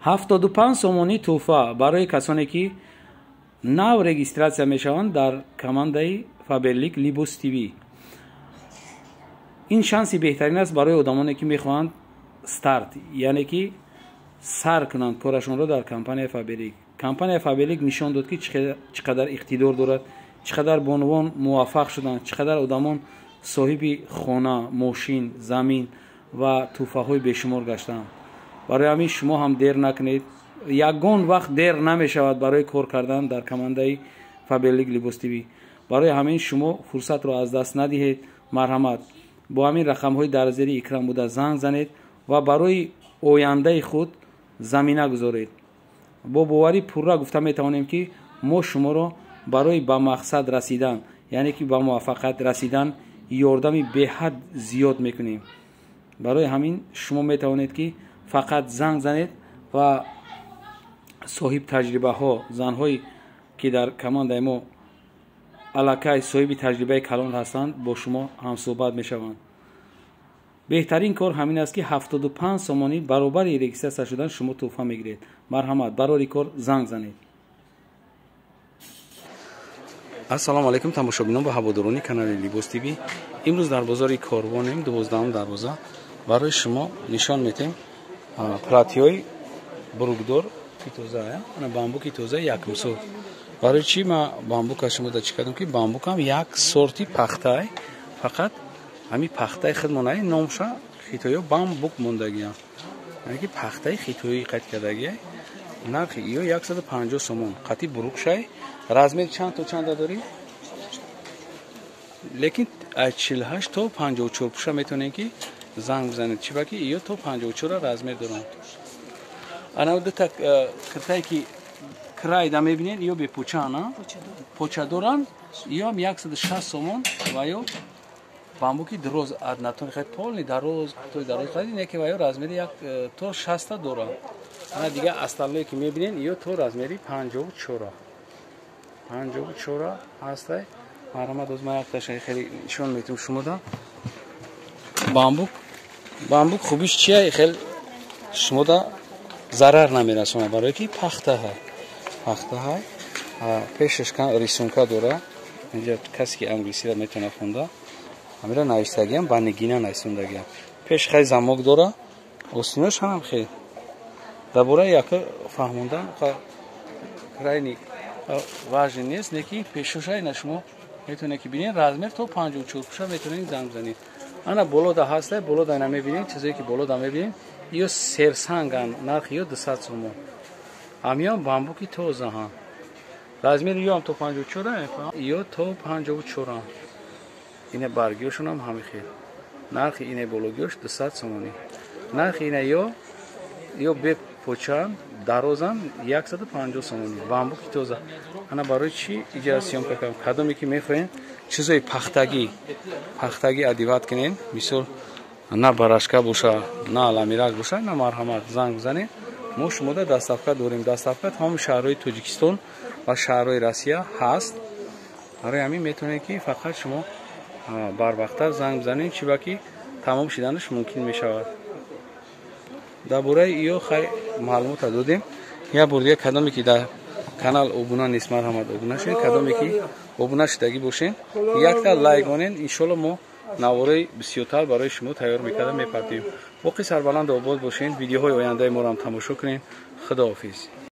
75 сомонӣ тӯҳфа барои касоне ки нав регистратсия мешаванд дар командаи Faberlic Libus TV. ин шанси беҳтарин аст барои одамоне ки мехоҳанд старт, яъне ки сар кунанд корашонро дар компанияи Faberlic. Компанияи Faberlic нишон дод ки чӣ қадар иқтидор дорад, чӣ қадар бонувон муваффақ шуданд, чӣ қадар одамон соҳиби хона, мошин, замин ва тӯҳфаҳои бешумор гаштанд. барои ҳамин шумо ҳам дер накунед. ягон вақт дер намешавад барои кор кардан дар командаи Faberlic Libus TV. барои ҳамин шумо фурсатро аз даст надиҳед. марҳамат, бо ҳамин рақамҳои дар зери экран буда занг занед ва барои ояндаи худ замина гузоред. бо боварӣ пурра гуфта метавонем ки мо шуморо барои ба мақсад расидан, яъне ки ба муваффақият расидан ёрдами беҳад зиёд мекунем. барои ҳамин шумо метавонед ки фақат занг занед ва соҳиб таҷрибаҳо, занҳое ки дар командаи мо аллакай соҳиби таҷрибаи калон ҳастанд, бо шумо ҳамсӯҳбат мешаванд. беҳтарин кор ҳамин аст ки 75 сомонӣ баробари регистратсия шудан шумо тӯҳфа мегиред. марҳамат, барори кор занг занед. ассалому алайкум тамошобинон ва ҳаводорони канали Libus TV. имрӯз дар бозори Корвонем 12 дарвоза барои шумо нишон метем платиҳои бурукдор ки тоза ана бамбуки тоза якмсор. барои чӣ ма бамбука шумо да чӣ кардам ки бамбукам як сорти пахтай, фақат ҳамин пахтаи худмонаи номша хитоё бамбук мондагия, яъне ки пахтаи хитоӣ қайд кардагия. нархи иё 150 сомон. қати бурукшай размер чанд то чанда дорӣ? лекин 48 то 54 пуша метавонем ки занг бизанед. чӣ ба ки иё то 54 размер дорам. ана дута киртае ки крайда мебинед, иё бепӯчаана поча доран, иё ҳам 160 сомон ва ё бамбуки дароз аднатон хай полни дароз той дароз хай не ки ва ё размери 1 то 60 дора. ана дига асталлое ки мебинед иё то размери 54 ҳастай. марҳамат, оз ман як ташай хеле нишон метавонам шумо да бамбук хубиш чия хел шумо да зарар намерасонад, барое ки пахта ҳай пешаш кан рисунка дора. инҷа касе ки англисиро метавонад хонда ҳамира навиштагиам ба нигина нависондагиам. пеш хай замок дора, осинош ҳам хел дабораи яка фаҳмондан крайни важен нест, неки пешошай на шумо метавонед ки бинед размер то 54 пуша метавонед занг занед. ана болода ҳастай, болода ина мебинед, чизое ки болода мебинед иё серсанган, нархи иё 200 сомон. ҳамиён бамбуки тозаҳан. размер иё ҳам то 54, иё то 54. ина баргиёшонам ҳами хел. нархи ина бологиёш 200 сомонӣ. нархи ина иё бе почан дарозан 150 сомонӣ. бамбуки тоза. ана барои чӣ иҷа сёмка кардам? кадоме ки мехоҳем чизои пахтагӣ адиват кунем, мисол на барашка боша, на ламирак боша, на марҳамат, занг бизанем. мо шумода доставка дорем. доставка тамоми шаҳрҳои Тоҷикистон ва шаҳрҳои Россия ҳаст. барои ҳамин метавонед ки фақат шумо барвақттар занг бизанед, чӣ ба ки тамом шиданаш мумкин мешавад. дар бораи иё хай маълумота додем. як бор дига кадоме ки дар канал обуна нест, марҳамат обуна шавед. кадоме ки обуна шудагӣ бошед, якта лайк онед, иншоалло мо навораи бисёртар барои шумо тайёр мекардам мепартем. боқи сарбаланду обод бошед. видеоҳои ояндаи моро ҳам тамошо кунед. худоҳофиз.